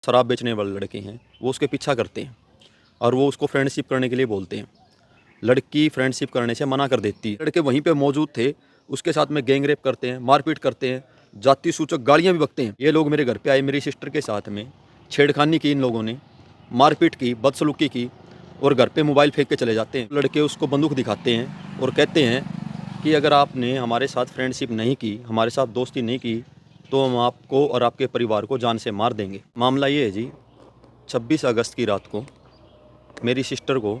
शराब बेचने वाले लड़के हैं वो उसके पीछा करते हैं और वो उसको फ्रेंडशिप करने के लिए बोलते हैं। लड़की फ्रेंडशिप करने से मना कर देती है। लड़के वहीं पे मौजूद थे, उसके साथ में गैंग रेप करते हैं, मारपीट करते हैं, जाति सूचक गालियाँ भी बकते हैं। ये लोग मेरे घर पे आए, मेरी सिस्टर के साथ में छेड़खानी की इन लोगों ने, मारपीट की, बदसलूकी की और घर पे मोबाइल फेंक के चले जाते हैं। लड़के उसको बंदूक दिखाते हैं और कहते हैं कि अगर आपने हमारे साथ फ्रेंडशिप नहीं की, हमारे साथ दोस्ती नहीं की, तो हम आपको और आपके परिवार को जान से मार देंगे। मामला ये है जी, 26 अगस्त की रात को मेरी सिस्टर को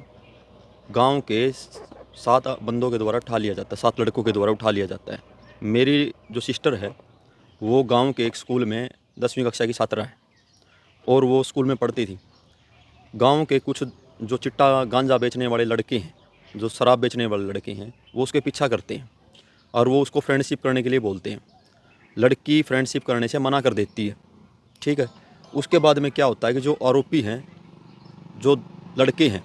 गांव के 7 बंदों के द्वारा उठा लिया जाता है, 7 लड़कों के द्वारा उठा लिया जाता है। मेरी जो सिस्टर है वो गांव के एक स्कूल में 10वीं कक्षा की छात्रा है और वो स्कूल में पढ़ती थी। गांव के कुछ जो चिट्टा गांजा बेचने वाले लड़के हैं, जो शराब बेचने वाले लड़के हैं, वो उसके पीछा करते हैं और वो उसको फ्रेंडशिप करने के लिए बोलते हैं। लड़की फ्रेंडशिप करने से मना कर देती है, ठीक है। उसके बाद में क्या होता है कि जो आरोपी हैं, जो लड़के हैं,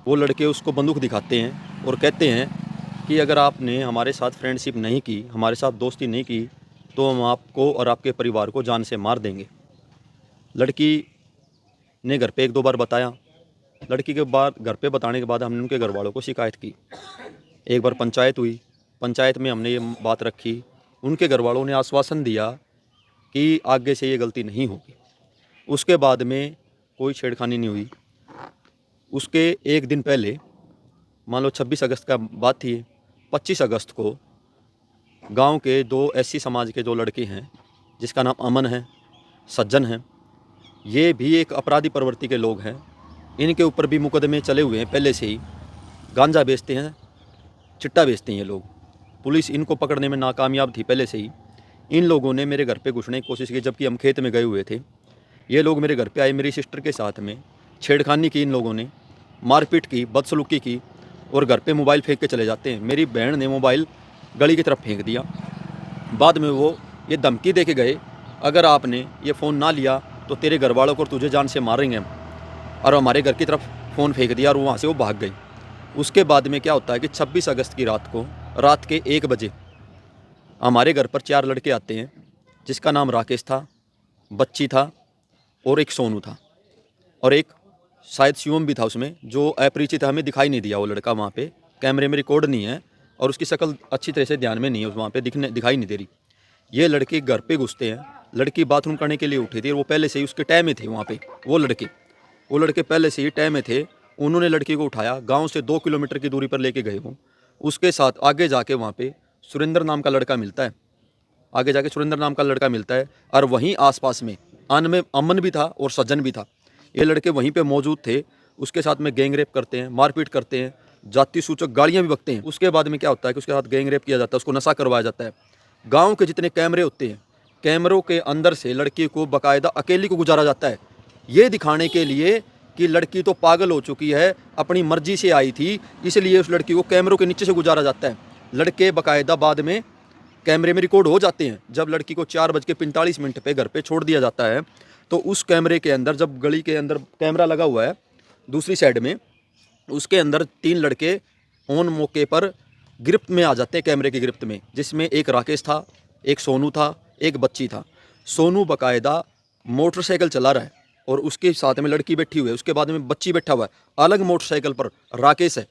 वो लड़के उसको बंदूक दिखाते हैं और कहते हैं कि अगर आपने हमारे साथ फ्रेंडशिप नहीं की, हमारे साथ दोस्ती नहीं की, तो हम आपको और आपके परिवार को जान से मार देंगे। लड़की ने घर पे 1-2 बार बताया। लड़की के बाद घर पे बताने के बाद हमने उनके घर वालों को शिकायत की। एक बार पंचायत हुई, पंचायत में हमने ये बात रखी। उनके घर वालों ने आश्वासन दिया कि आगे से ये गलती नहीं होगी। उसके बाद में कोई छेड़खानी नहीं हुई। उसके एक दिन पहले, मान लो 26 अगस्त का बात थी, 25 अगस्त को गांव के 2 एससी समाज के जो लड़के हैं, जिसका नाम अमन है, सज्जन है, ये भी एक अपराधी प्रवृत्ति के लोग हैं। इनके ऊपर भी मुकदमे चले हुए हैं पहले से ही। गांजा बेचते हैं, चिट्टा बेचते हैं ये लोग। पुलिस इनको पकड़ने में नाकामयाब थी पहले से ही। इन लोगों ने मेरे घर पे घुसने की कोशिश की, जबकि हम खेत में गए हुए थे। ये लोग मेरे घर पे आए, मेरी सिस्टर के साथ में छेड़खानी की इन लोगों ने, मारपीट की, बदसलूकी की और घर पे मोबाइल फेंक के चले जाते हैं। मेरी बहन ने मोबाइल गली की तरफ फेंक दिया। बाद में वो ये धमकी दे के गए, अगर आपने ये फ़ोन ना लिया तो तेरे घर वालों को और तुझे जान से मारेंगे हम। और हमारे घर की तरफ फ़ोन फेंक दिया और वहाँ से वो भाग गई। उसके बाद में क्या होता है कि 26 अगस्त की रात को, रात के 1 बजे हमारे घर पर 4 लड़के आते हैं, जिसका नाम राकेश था, बच्ची था और एक सोनू था और एक शायद शिवम भी था उसमें, जो अपरिचित है, हमें दिखाई नहीं दिया वो लड़का वहाँ पे। कैमरे में रिकॉर्ड नहीं है और उसकी शक्ल अच्छी तरह से ध्यान में नहीं है, वहाँ पे दिखाई नहीं दे रही। ये लड़के घर पे घुसते हैं। लड़की बाथरूम करने के लिए उठी थी और वो पहले से ही उसके टाइम में थे वहाँ पे। वो लड़के पहले से ही टाइम में थे। उन्होंने लड़की को उठाया, गाँव से 2 किलोमीटर की दूरी पर लेके गए हों। उसके साथ आगे जाके वहाँ पे सुरेंद्र नाम का लड़का मिलता है। आगे जाके सुरेंद्र नाम का लड़का मिलता है और वहीं आसपास में अमन भी था और सज्जन भी था। ये लड़के वहीं पे मौजूद थे। उसके साथ में गैंग रेप करते हैं, मारपीट करते हैं, जाति सूचक गालियाँ भी बकते हैं। उसके बाद में क्या होता है कि उसके साथ गैंग रेप किया जाता है, उसको नशा करवाया जाता है। गाँव के जितने कैमरे होते हैं, कैमरों के अंदर से लड़की को बाकायदा अकेली को गुजारा जाता है, ये दिखाने के लिए कि लड़की तो पागल हो चुकी है, अपनी मर्जी से आई थी, इसलिए उस लड़की को कैमरों के नीचे से गुजारा जाता है। लड़के बाकायदा बाद में कैमरे में रिकॉर्ड हो जाते हैं। जब लड़की को 4:45 पे घर पे छोड़ दिया जाता है, तो उस कैमरे के अंदर, जब गली के अंदर कैमरा लगा हुआ है दूसरी साइड में, उसके अंदर 3 लड़के ऑन मौके पर गिरफ्त में आ जाते हैं, कैमरे की गिरफ्त में, जिसमें एक राकेश था, एक सोनू था, एक बच्ची था। सोनू बाकायदा मोटरसाइकिल चला रहा है और उसके साथ में लड़की बैठी हुई है। उसके बाद में बच्ची बैठा हुआ है, अलग मोटरसाइकिल पर राकेश है।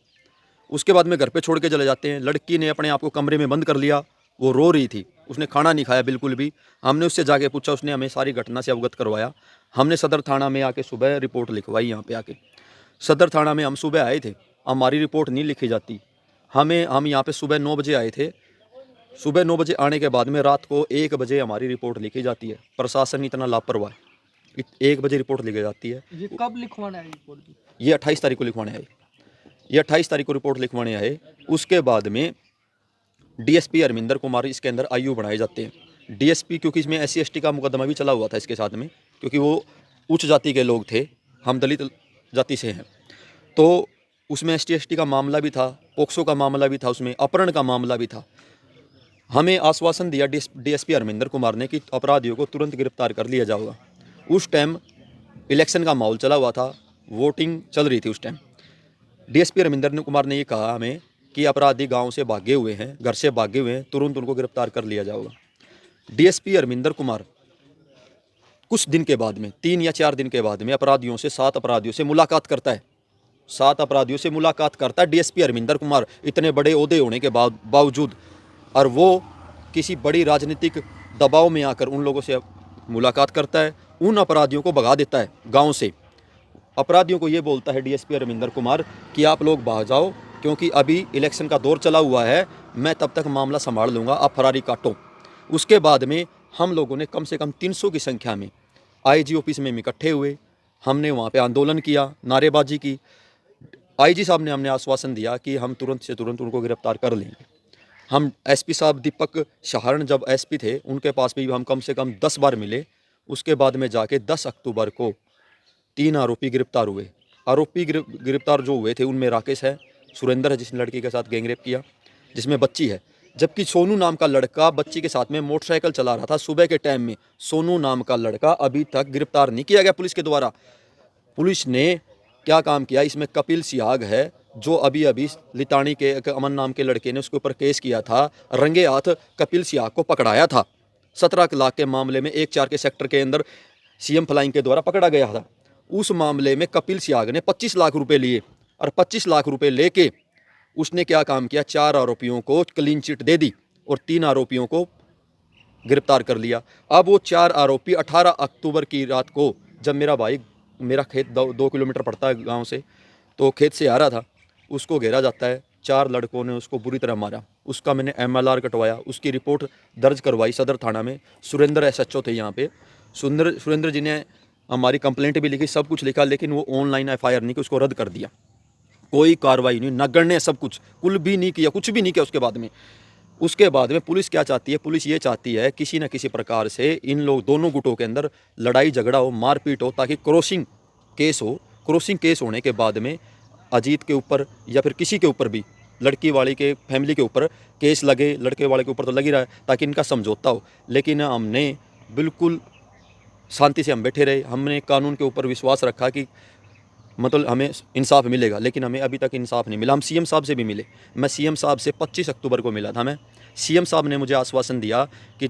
उसके बाद में घर पे छोड़ के चले जाते हैं। लड़की ने अपने आप को कमरे में बंद कर लिया, वो रो रही थी, उसने खाना नहीं खाया बिल्कुल भी। हमने उससे जाके पूछा, उसने हमें सारी घटना से अवगत करवाया। हमने सदर थाना में आके सुबह रिपोर्ट लिखवाई। यहाँ पे आके सदर थाना में हम सुबह आए थे, हमारी रिपोर्ट नहीं लिखी जाती। हम यहाँ पे सुबह 9 बजे आए थे। सुबह 9 बजे आने के बाद में रात को 1 बजे हमारी रिपोर्ट लिखी जाती है। प्रशासन इतना लापरवाह है, 1 बजे रिपोर्ट लिखी जाती है। ये कब लिखवाना है रिपोर्ट? ये 28 तारीख को लिखवाने आए। ये 28 तारीख को रिपोर्ट लिखवाने आए। उसके बाद में डीएसपी अरविंदर कुमार इसके अंदर आईयू बनाए जाते हैं। डीएसपी, क्योंकि इसमें SC ST का मुकदमा भी चला हुआ था इसके साथ में, क्योंकि वो उच्च जाति के लोग थे, हम दलित जाति से हैं, तो उसमें ST ST का मामला भी था, पोक्सो का मामला भी था, उसमें अपहरण का मामला भी था। हमें आश्वासन दिया डीएसपी अरविंदर कुमार ने कि अपराधियों को तुरंत गिरफ्तार कर लिया जाएगा। उस टाइम इलेक्शन का माहौल चला हुआ था, वोटिंग चल रही थी उस टाइम। डीएसपी रविंदर कुमार ने ये कहा हमें कि अपराधी गांव से भागे हुए हैं, घर से भागे हुए हैं, तुरंत उनको गिरफ्तार कर लिया जाएगा। डीएसपी अरविंदर कुमार कुछ दिन के बाद में 3 या 4 दिन के बाद में अपराधियों से 7 अपराधियों से मुलाकात करता है। 7 अपराधियों से मुलाकात करता है डीएसपी अरविंदर कुमार, इतने बड़े ओहदे होने के बावजूद, और वो किसी बड़ी राजनीतिक दबाव में आकर उन लोगों से मुलाकात करता है, उन अपराधियों को भगा देता है गांव से। अपराधियों को ये बोलता है डीएसपी अरविंदर कुमार कि आप लोग भाग जाओ, क्योंकि अभी इलेक्शन का दौर चला हुआ है, मैं तब तक मामला संभाल लूँगा, आप फरारी काटो। उसके बाद में हम लोगों ने कम से कम 300 की संख्या में आईजी ऑफिस में इकट्ठे हुए, हमने वहाँ पे आंदोलन किया, नारेबाजी की। आईजी साहब ने हमने आश्वासन दिया कि हम तुरंत से तुरंत उनको गिरफ्तार कर लेंगे। हम एसपी साहब दीपक शहरन जब एसपी थे, उनके पास भी हम कम से कम 10 बार मिले। उसके बाद में जाके 10 अक्टूबर को 3 आरोपी गिरफ्तार हुए। आरोपी गिरफ्तार जो हुए थे उनमें राकेश है, सुरेंद्र है जिसने लड़की के साथ गैंगरेप किया, जिसमें बच्ची है, जबकि सोनू नाम का लड़का बच्ची के साथ में मोटरसाइकिल चला रहा था सुबह के टाइम में। सोनू नाम का लड़का अभी तक गिरफ्तार नहीं किया गया पुलिस के द्वारा। पुलिस ने क्या काम किया, इसमें कपिल सियाग है जो अभी अभी लितानी के अमन नाम के लड़के ने उसके ऊपर केस किया था, रंगे हाथ कपिल सियाग को पकड़ाया था। 17 लाख के मामले में 1-4 के सेक्टर के अंदर सीएम फ्लाइंग के द्वारा पकड़ा गया था। उस मामले में कपिल सियाग ने 25 लाख रुपए लिए, और 25 लाख रुपए लेके उसने क्या काम किया, 4 आरोपियों को क्लीन चिट दे दी और 3 आरोपियों को गिरफ्तार कर लिया। अब वो 4 आरोपी 18 अक्टूबर की रात को, जब मेरा खेत 2 किलोमीटर पड़ता है गांव से, तो खेत से आ रहा था, उसको घेरा जाता है। 4 लड़कों ने उसको बुरी तरह मारा। उसका मैंने एमएलआर कटवाया, उसकी रिपोर्ट दर्ज करवाई सदर थाना में। सुरेंद्र एसएचओ थे यहाँ पे, सुरेंद्र जी ने हमारी कंप्लेंट भी लिखी, सब कुछ लिखा, लेकिन वो ऑनलाइन एफआईआर नहीं की, उसको रद्द कर दिया। कोई कार्रवाई नहीं, नगण्य सब कुछ, कुल भी नहीं किया, कुछ भी नहीं किया। उसके बाद में पुलिस क्या चाहती है, पुलिस ये चाहती है किसी न किसी प्रकार से इन लोग दोनों गुटों के अंदर लड़ाई झगड़ा हो, मारपीट हो, ताकि क्रॉसिंग केस हो। क्रॉसिंग केस होने के बाद में अजीत के ऊपर या फिर किसी के ऊपर भी, लड़की वाली के फैमिली के ऊपर केस लगे, लड़के वाले के ऊपर तो लग ही रहा है, ताकि इनका समझौता हो। लेकिन हमने बिल्कुल शांति से हम बैठे रहे, हमने कानून के ऊपर विश्वास रखा कि मतलब हमें इंसाफ मिलेगा, लेकिन हमें अभी तक इंसाफ नहीं मिला। हम सीएम साहब से भी मिले, मैं सीएम साहब से 25 अक्टूबर को मिला था। मैं सीएम साहब ने मुझे आश्वासन दिया कि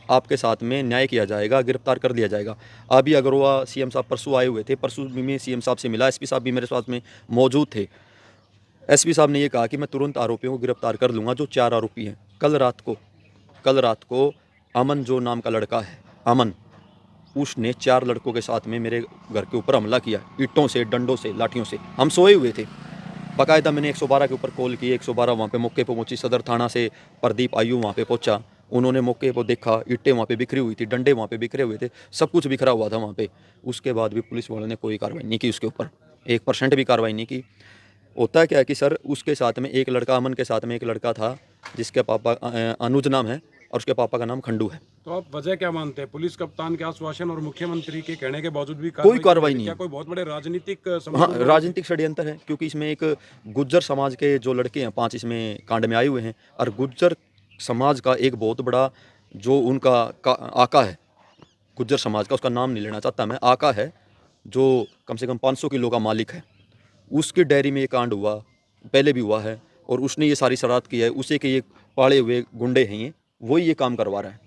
आपके साथ में न्याय किया जाएगा, गिरफ्तार कर लिया जाएगा। अभी अगर वो सीएम साहब परसों आए हुए थे, परसों भी मैं सीएम साहब से मिला, एसपी साहब भी मेरे साथ में मौजूद थे। एसपी साहब ने ये कहा कि मैं तुरंत आरोपियों को गिरफ्तार कर लूँगा, जो 4 आरोपी हैं। कल रात को अमन जो नाम का लड़का है, अमन, उसने 4 लड़कों के साथ में मेरे घर के ऊपर हमला किया, ईंटों से, डंडों से, लाठियों से। हम सोए हुए थे, बाकायदा मैंने 112 के ऊपर कॉल की, 112 वहाँ पे मौके पर पहुँची। सदर थाना से प्रदीप आयु वहाँ पे पहुँचा, उन्होंने मौके पर देखा, ईंटें वहाँ पे बिखरी हुई थी, डंडे वहाँ पे बिखरे हुए थे, सब कुछ बिखरा हुआ था वहाँ पे। उसके बाद भी पुलिस वालों ने कोई कार्रवाई नहीं की, उसके ऊपर 1% भी कार्रवाई नहीं की। होता क्या है कि सर, उसके साथ में एक लड़का, अमन के साथ में एक लड़का था जिसके पापा अनुज नाम है और उसके पापा का नाम खंडू है। तो आप वजह क्या मानते हैं? पुलिस कप्तान के आश्वासन और मुख्यमंत्री के कहने के बावजूद भी कोई कार्रवाई नहीं क्या है। कोई बहुत बड़े राजनीतिक हाँ, राजनीतिक षड्यंत्र है, क्योंकि इसमें एक गुज्जर समाज के जो लड़के हैं 5 इसमें कांड में आए हुए हैं, और गुज्जर समाज का एक बहुत बड़ा जो उनका आका है, गुज्जर समाज का, उसका नाम नहीं लेना चाहता मैं, आका है, जो कम से कम 500 किलो का मालिक है, उसकी डायरी में ये कांड हुआ, पहले भी हुआ है, और उसने ये सारी शरारत की है। उसी के ये पाड़े हुए गुंडे हैं, ये वही ये काम करवा रहा है,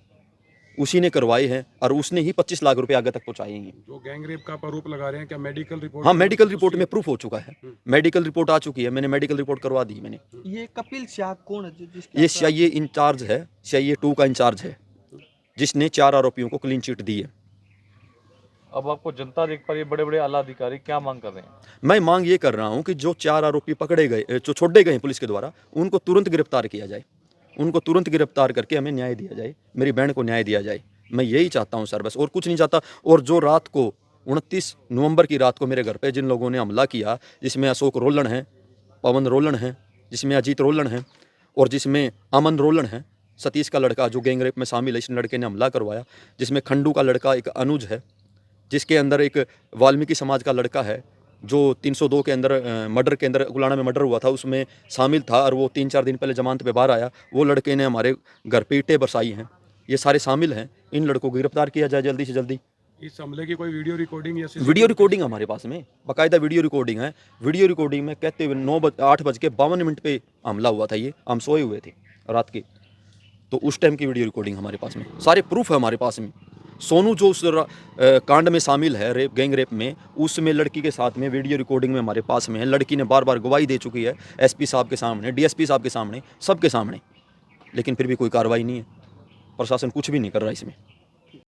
उसी ने करवाए हैं, और उसने ही 25 लाख रुपए आगे तक पहुँचाए हैं। जो गैंगरेप का आरोप लगा रहे हैं, क्या मेडिकल रिपोर्ट? हाँ, मेडिकल रिपोर्ट में प्रूफ हो चुका है, मेडिकल रिपोर्ट आ चुकी है, मैंने मेडिकल रिपोर्ट करवा दी मैंने। ये कपिल सियाग कौन है जिसके ये सीआईए इंचार्ज है, सीआईए 2 का इंचार्ज है, जिसने 4 आरोपियों को क्लीन चिट दी है। अब आपको जनता देख पा रही है, बड़े बड़े आला अधिकारी क्या मांग कर रहे हैं? मैं मांग ये कर रहा हूँ कि जो 4 आरोपी पकड़े गए, जो छोड़े गए पुलिस के द्वारा, उनको तुरंत गिरफ्तार किया जाए, उनको तुरंत गिरफ्तार करके हमें न्याय दिया जाए, मेरी बहन को न्याय दिया जाए। मैं यही चाहता हूँ सर, बस और कुछ नहीं चाहता। और जो रात को 29 नवंबर की रात को मेरे घर पे जिन लोगों ने हमला किया, जिसमें अशोक रोलन है, पवन रोलन है, जिसमें अजीत रोलन है, और जिसमें अमन रोलन है, सतीश का लड़का जो गैंगरेप में शामिल है, इस लड़के ने हमला करवाया, जिसमें खंडू का लड़का एक अनुज है, जिसके अंदर एक वाल्मीकि समाज का लड़का है जो 302 के अंदर मर्डर के अंदर, गुलाना में मर्डर हुआ था, उसमें शामिल था, और वो 3-4 दिन पहले जमानत पे बाहर आया। वो लड़के ने हमारे घर पे ईंटें बरसाई हैं, ये सारे शामिल हैं। इन लड़कों को गिरफ्तार किया जाए जल्दी से जल्दी। इस हमले की कोई वीडियो रिकॉर्डिंग या वीडियो रिकॉर्डिंग हमारे पास में, बाकायदा वीडियो रिकॉर्डिंग है। वीडियो रिकॉर्डिंग में कहते हुए 8:52 पे हमला हुआ था, ये हम सोए हुए थे रात के, तो उस टाइम की वीडियो रिकॉर्डिंग हमारे पास में, सारे प्रूफ है हमारे पास में, सोनू जो उस कांड में शामिल है, रेप, गैंग रेप में, उसमें लड़की के साथ में वीडियो रिकॉर्डिंग में हमारे पास में है। लड़की ने बार बार गवाही दे चुकी है एसपी साहब के सामने, डीएसपी साहब के सामने, सबके सामने, लेकिन फिर भी कोई कार्रवाई नहीं है। प्रशासन कुछ भी नहीं कर रहा इसमें।